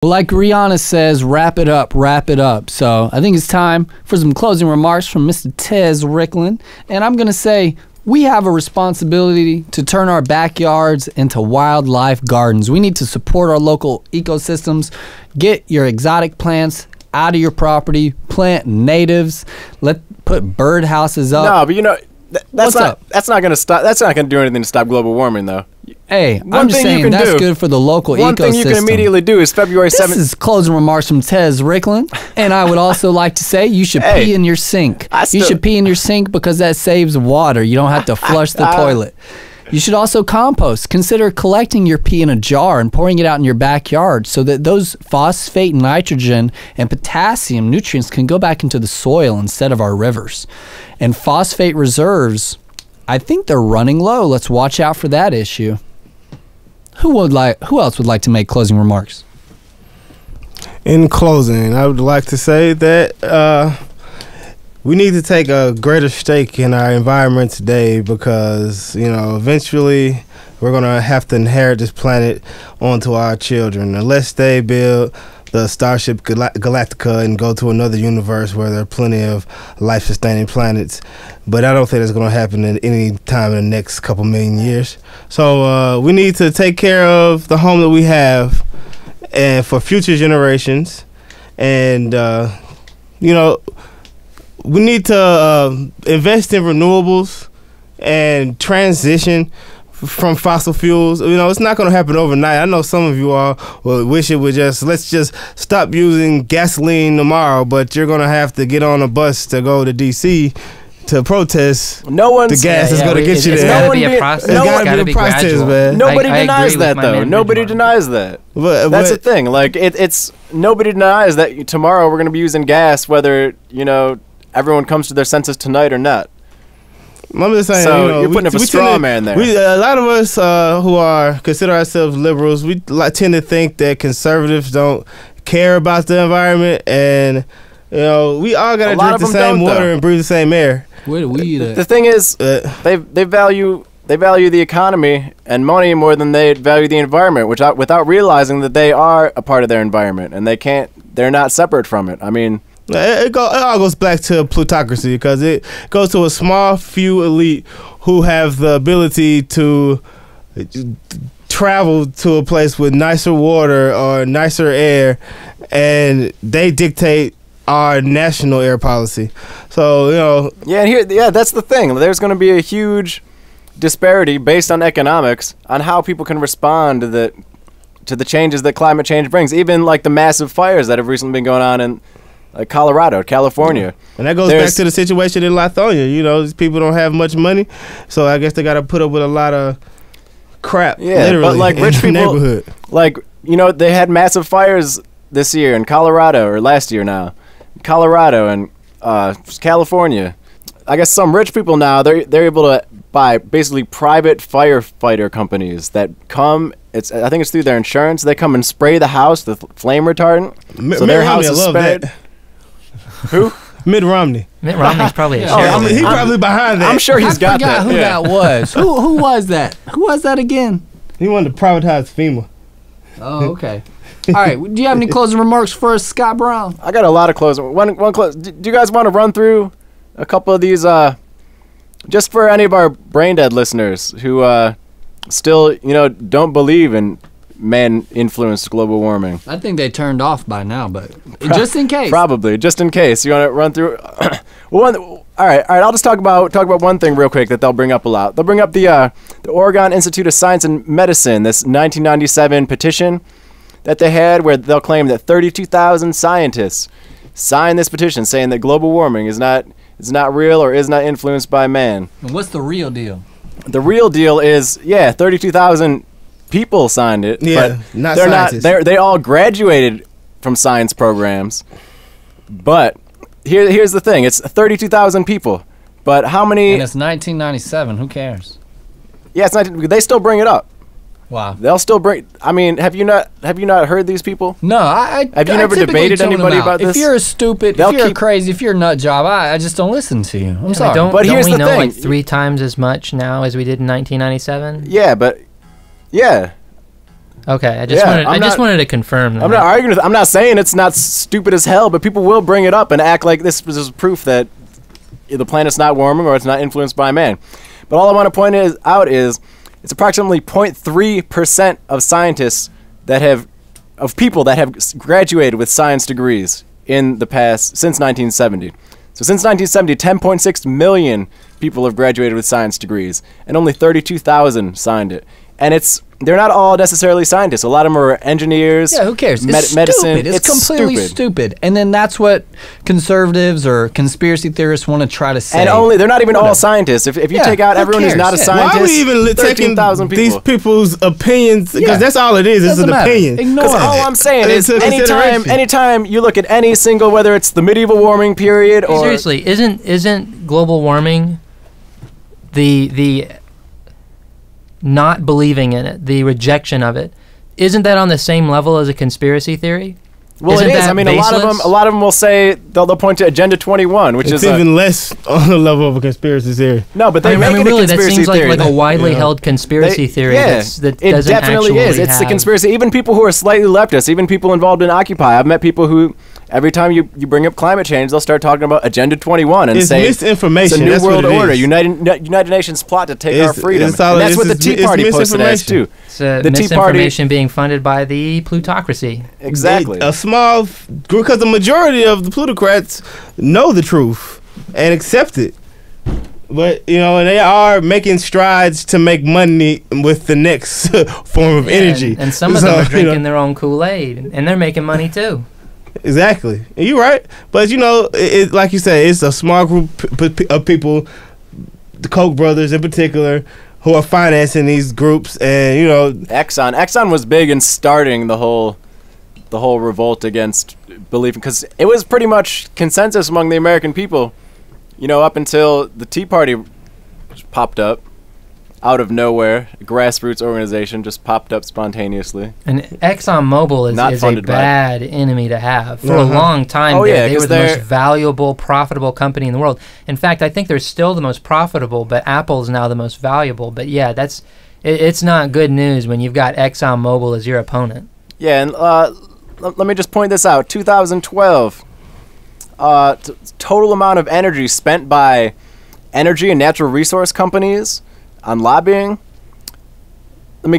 Like Rihanna says, wrap it up, wrap it up. So I think it's time for some closing remarks from Mr. Tez Ricklin. And I'm going to say we have a responsibility to turn our backyards into wildlife gardens. We need to support our local ecosystems, get your exotic plants out of your property, plant natives, put bird houses up. No, but you know, that's not going to stop. That's not going to do anything to stop global warming, though. Hey, I'm just saying that's good for the local ecosystem. One thing you can immediately do is February 7th. This is closing remarks from Tez Ricklin. And I would also like to say you should pee in your sink. You should pee in your sink because that saves water. You don't have to flush the toilet. You should also compost. Consider collecting your pee in a jar and pouring it out in your backyard so that those phosphate, nitrogen, and potassium nutrients can go back into the soil instead of our rivers. And phosphate reserves, I think they're running low. Let's watch out for that issue. Who else would like to make closing remarks? In closing, I would like to say that we need to take a greater stake in our environment today because, you know, eventually we're going to have to inherit this planet onto our children. Unless they build the Starship Galactica and go to another universe where there are plenty of life-sustaining planets. But I don't think that's going to happen at any time in the next couple million years. So we need to take care of the home that we have and for future generations. And, you know, we need to invest in renewables and transition from fossil fuels. You know, it's not going to happen overnight. I know some of you all will wish it would let's just stop using gasoline tomorrow, but you're going to have to get on a bus to go to D.C. to protest. The gas is going to get you there. It's got to be a process. It's got to be a process, man. Nobody denies that, though. Nobody denies that. That's the thing. Like, it's nobody denies that tomorrow we're going to be using gas, whether, you know, everyone comes to their senses tonight or not. I'm just saying, so you know, you're putting up a straw man there. A lot of us who consider ourselves liberals, we tend to think that conservatives don't care about the environment, and you know, we all gotta drink the same water and breathe the same air. Where do we eat at? The thing is, they value the economy and money more than they value the environment, without realizing that they are a part of their environment and they're not separate from it. I mean. It all goes back to plutocracy because it goes to a small few elite who have the ability to travel to a place with nicer water or nicer air, and they dictate our national air policy. So, you know. Yeah, that's the thing. There's going to be a huge disparity based on economics on how people can respond to the changes that climate change brings. Even like the massive fires that have recently been going on in Colorado, California. And that goes back to the situation in Lithonia. You know, these people don't have much money, so I guess they got to put up with a lot of crap, literally, but like rich people, neighborhood. Like, you know, they had massive fires this year in Colorado, or last year now. Colorado and California. I guess some rich people now, they're able to buy basically private firefighter companies that come. I think it's through their insurance. They come and spray the house with flame retardant. So their house is spared. Who? Mitt Romney. Mitt Romney's probably a sheriff. He's probably behind that. I'm sure he's got that. I forgot who that was. Who was that? Who was that again? He wanted to privatize FEMA. Oh, okay. All right. Do you have any closing remarks for us, Scott Brown? I got a lot of closing. One close. Do you guys want to run through a couple of these? Just for any of our brain dead listeners who still, you know, don't believe in man-influenced global warming. I think they turned off by now, but just in case. Probably, just in case. You want to run through? All right. I'll just talk about one thing real quick that they'll bring up a lot. They'll bring up the Oregon Institute of Science and Medicine, this 1997 petition that they had, where they'll claim that 32,000 scientists signed this petition saying that global warming is not real or is not influenced by man. And what's the real deal? The real deal is, 32,000 people signed it. Yeah, but not they're scientists. They all graduated from science programs. But here's the thing: it's 32,000 people. But how many? And it's 1997. Who cares? Yeah, it's not. They still bring it up. Wow. They'll still bring. I mean, have you not heard these people? No, have you never debated anybody about this? If you're stupid, if you're crazy, if you're a nut job, I just don't listen to you. I'm sorry. But here's the thing: know like 3 times as much now as we did in 1997. Yeah, but Okay, I just wanted to confirm that. I'm not arguing I'm not saying it's not stupid as hell, but people will bring it up and act like this is proof that the planet's not warming or it's not influenced by man. But all I want to point out is it's approximately 0.3% of scientists of people that have graduated with science degrees in the past, since 1970. So since 1970, 10.6 million people have graduated with science degrees, and only 32,000 signed it. And they're not all necessarily scientists. A lot of them are engineers. Yeah, who cares? It's medicine. Stupid. It's completely stupid. And then that's what conservatives or conspiracy theorists want to try to say. And they're not even all scientists. If you take out everyone who's not a scientist, why are we even taking these people's opinions? Because that's all it is. It's an opinion. Because all I'm saying is anytime you look at any single, whether it's the medieval warming period or... Seriously, isn't global warming the not believing in it, the rejection of it, isn't that on the same level as a conspiracy theory? Well, it is. I mean, a lot of them will say they'll point to Agenda 21, which is even less on the level of a conspiracy theory. No, but they make it really, a conspiracy that seems like a widely held conspiracy theory. That it definitely is. It's the conspiracy. Even people who are slightly leftist, even people involved in Occupy. I've met people who every time you bring up climate change, they'll start talking about Agenda 21 and say misinformation. It's a new world order, United Nations plot to take our freedom. And that's what the Tea Party posted as too. The misinformation being funded by the Plutocracy. Exactly. A small group, because the majority of the plutocrats know the truth and accept it. But, and they are making strides to make money with the next form of energy. And some of them are drinking their own Kool-Aid, and they're making money too. Exactly. And you're right. But, like you said, it's a small group of people, the Koch brothers in particular, who are financing these groups. And, Exxon was big in starting the whole revolt against belief, because it was pretty much consensus among the American people, up until the Tea Party just popped up out of nowhere. A grassroots organization just popped up spontaneously. And ExxonMobil is a bad enemy to have. For a long time, they were the most valuable, profitable company in the world. In fact, I think they're still the most profitable, but Apple's now the most valuable. But yeah, it's not good news when you've got ExxonMobil as your opponent. Yeah, and let me just point this out. 2012, total amount of energy spent by energy and natural resource companies on lobbying. Let me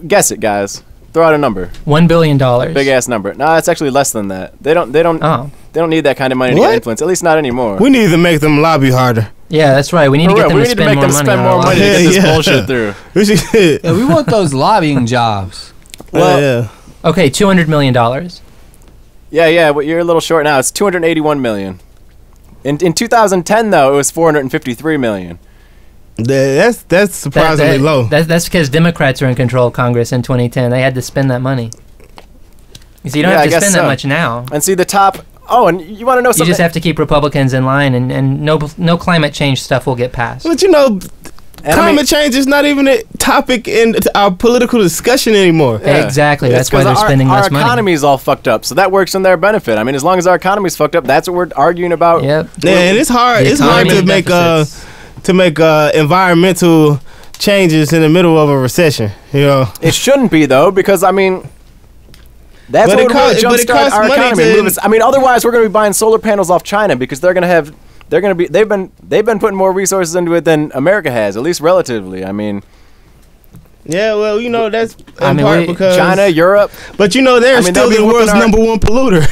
guess it, guys. Throw out a number. $1 billion. Big ass number. No, it's actually less than that. They don't need that kind of money to get influence. At least not anymore. We need to make them lobby harder. Yeah, that's right. We need to get them to spend more money to get this bullshit through. We want those lobbying jobs. Well, okay, $200 million. Yeah, well, you're a little short now. It's $281 million. In 2010, though, it was $453 million. That's surprisingly low. That's because Democrats are in control of Congress in 2010. They had to spend that money. So you don't have to spend that much now. And see the top. Oh, and you want to know something? You just have to keep Republicans in line, and no climate change stuff will get passed. But climate change is not even a topic in our political discussion anymore. Yeah. Exactly. That's why they're spending less money. Our economy is all fucked up, so that works in their benefit. I mean, as long as our economy's fucked up, that's what we're arguing about. Yep. Yeah, and it's hard. It's hard to make environmental changes in the middle of a recession. It shouldn't be though, because that's what would really jumpstart our economy. Otherwise we're going to be buying solar panels off China, because they've been putting more resources into it than America has, at least relatively. Yeah, well, that's in part because China, Europe, but they're still the world's number one polluter,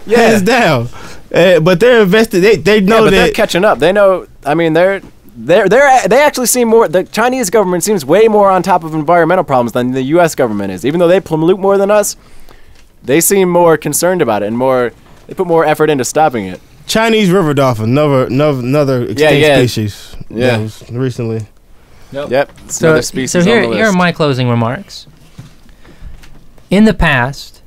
hands down. But they're invested. They know that they're catching up. They know. They actually seem more. The Chinese government seems way more on top of environmental problems than the U.S. government is. Even though they pollute more than us, they seem more concerned about it and they put more effort into stopping it. Chinese river dolphin, another extinct species. Yeah, was recently. Yep. So here are my closing remarks. In the past,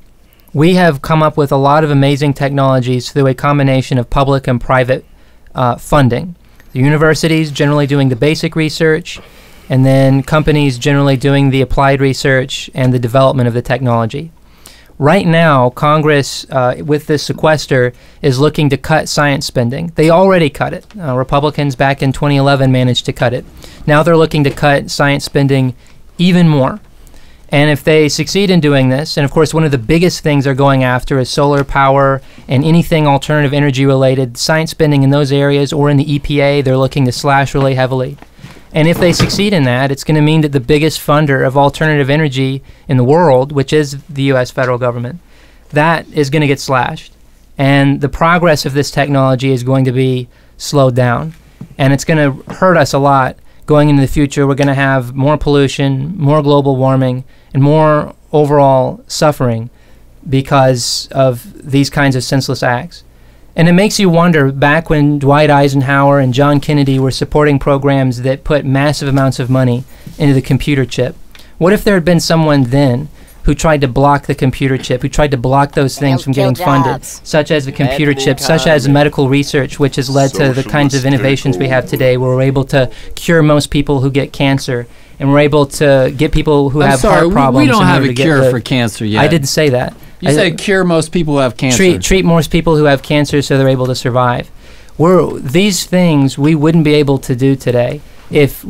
we have come up with a lot of amazing technologies through a combination of public and private funding. The universities generally doing the basic research, and then companies generally doing the applied research and the development of the technology. Right now, Congress, with this sequester, is looking to cut science spending. They already cut it. Republicans back in 2011 managed to cut it. Now they're looking to cut science spending even more. And if they succeed in doing this, and of course one of the biggest things they're going after is solar power and anything alternative energy related, science spending in those areas, or in the EPA, they're looking to slash really heavily. And if they succeed in that, it's going to mean that the biggest funder of alternative energy in the world, which is the U.S. federal government, that is going to get slashed. And the progress of this technology is going to be slowed down. And it's going to hurt us a lot going into the future. We're going to have more pollution, more global warming, and more overall suffering because of these kinds of senseless acts. And it makes you wonder, back when Dwight Eisenhower and John Kennedy were supporting programs that put massive amounts of money into the computer chip, what if there had been someone then who tried to block the computer chip, who tried to block those things from getting funded, such as the computer chip, such as medical research, which has led to the kinds of innovations we have today, where we're able to cure most people who get cancer, and we're able to get people who have heart problems. We don't have a cure for cancer yet. I didn't say that. You said cure most people who have cancer. Treat most people who have cancer so they're able to survive. These things we wouldn't be able to do today if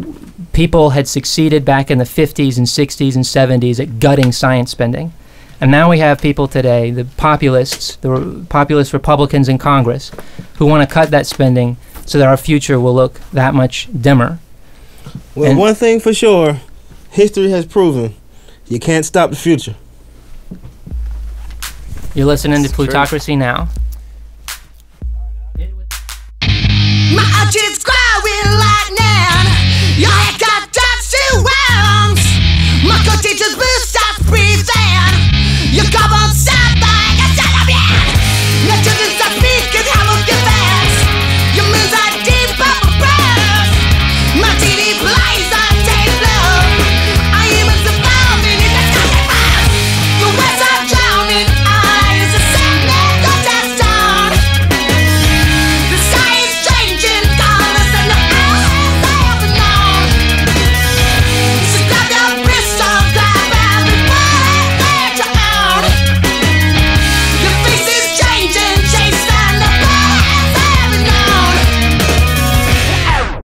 people had succeeded back in the 50s and 60s and 70s at gutting science spending. And now we have people today, the populist Republicans in Congress, who want to cut that spending so that our future will look that much dimmer. Well, one thing for sure, history has proven you can't stop the future. You're listening to Plutocracy Now.